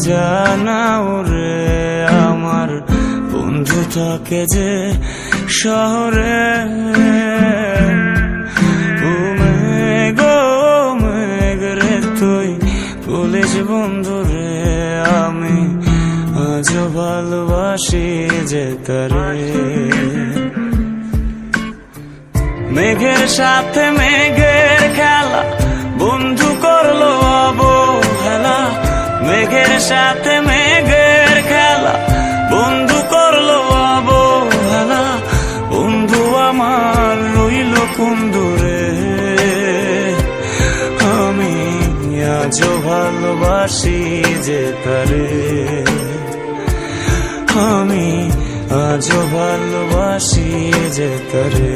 জানাও রে আমার বন্ধু থাকে যে শহরে, তুই পুলিশ বন্ধু রে আমি আজও ভালোবাসি যে তারে। মেঘের সাথে মেঘের খেলা বন্ধু করলো অবহেলা, মেঘের সাথে মেঘের খেলা বন্ধু করলো অবহেলা, বন্ধু আমার রইল কোন দূরে, আমি আজও ভালোবাসি যে তারে, আমি আজও ভালোবাসি যে তারে।